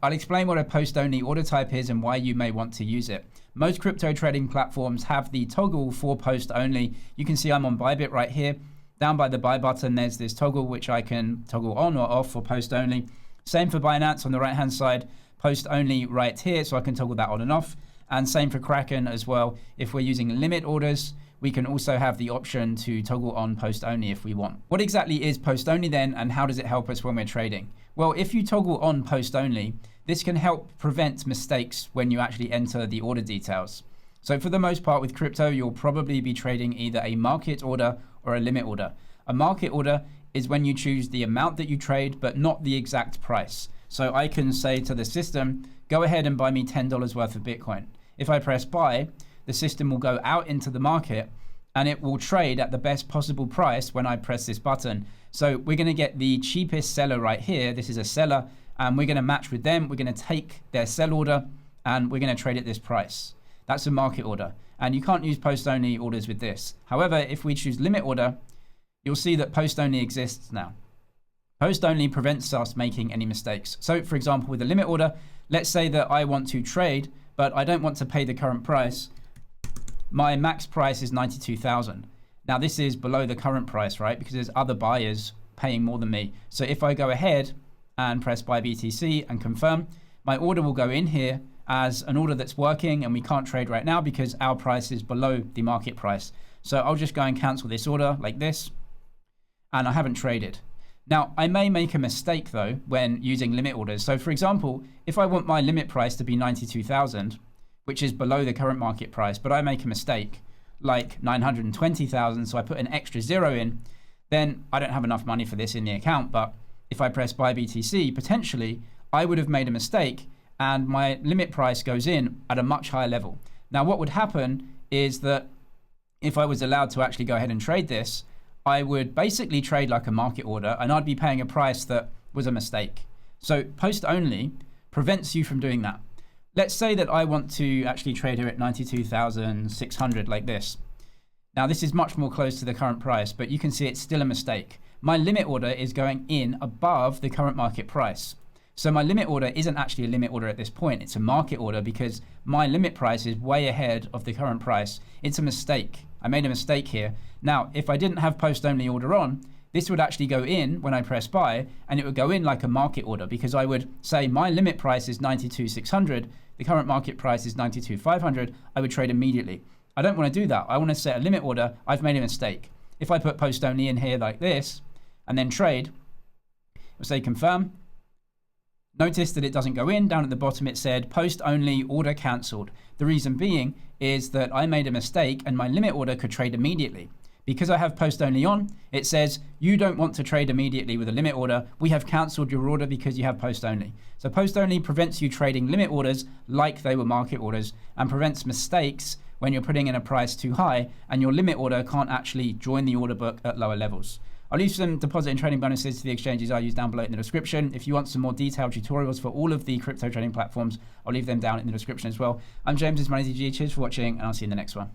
I'll explain what a post-only order type is and why you may want to use it. Most crypto trading platforms have the toggle for post-only. You can see I'm on Bybit right here. Down by the buy button, there's this toggle which I can toggle on or off for post-only. Same for Binance on the right-hand side, post-only right here, so I can toggle that on and off. And same for Kraken as well. If we're using limit orders, we can also have the option to toggle on post-only if we want. What exactly is post-only then, and how does it help us when we're trading? Well, if you toggle on post-only, this can help prevent mistakes when you actually enter the order details. So for the most part with crypto, you'll probably be trading either a market order or a limit order. A market order is when you choose the amount that you trade, but not the exact price. So I can say to the system, go ahead and buy me $10 worth of Bitcoin. If I press buy, the system will go out into the market and it will trade at the best possible price when I press this button. So we're going to get the cheapest seller right here. This is a seller, and we're going to match with them. We're going to take their sell order and we're going to trade at this price. That's a market order. And you can't use post-only orders with this. However, if we choose limit order, you'll see that post-only exists now. Post-only prevents us making any mistakes. So for example, with a limit order, let's say that I want to trade, but I don't want to pay the current price. My max price is 92,000. Now this is below the current price, right? Because there's other buyers paying more than me. So if I go ahead and press buy BTC and confirm, my order will go in here as an order that's working, and we can't trade right now because our price is below the market price. So I'll just go and cancel this order like this, and I haven't traded. Now I may make a mistake though when using limit orders. So for example, if I want my limit price to be 92,000, which is below the current market price, but I make a mistake like 920,000, so I put an extra zero in, then I don't have enough money for this in the account. But if I press buy BTC, potentially I would have made a mistake and my limit price goes in at a much higher level. Now what would happen is that if I was allowed to actually go ahead and trade this, I would basically trade like a market order and I'd be paying a price that was a mistake. So post only prevents you from doing that. Let's say that I want to actually trade here at 92,600 like this. Now this is much more close to the current price, but you can see it's still a mistake. My limit order is going in above the current market price. So my limit order isn't actually a limit order at this point. It's a market order because my limit price is way ahead of the current price. It's a mistake. I made a mistake here. Now, if I didn't have post only order on, this would actually go in when I press buy, and it would go in like a market order because I would say my limit price is 92,600. The current market price is 92,500. I would trade immediately. I don't want to do that. I want to set a limit order. I've made a mistake. If I put post only in here like this and then trade, we'll say confirm. Notice that it doesn't go in. Down at the bottom it said post only order cancelled. The reason being is that I made a mistake and my limit order could trade immediately. Because I have post only on, it says you don't want to trade immediately with a limit order. We have cancelled your order because you have post only. So post only prevents you trading limit orders like they were market orders, and prevents mistakes when you're putting in a price too high and your limit order can't actually join the order book at lower levels. I'll leave some deposit and trading bonuses to the exchanges I use down below in the description. If you want some more detailed tutorials for all of the crypto trading platforms, I'll leave them down in the description as well. I'm James, this is MoneyZG. Cheers for watching, and I'll see you in the next one.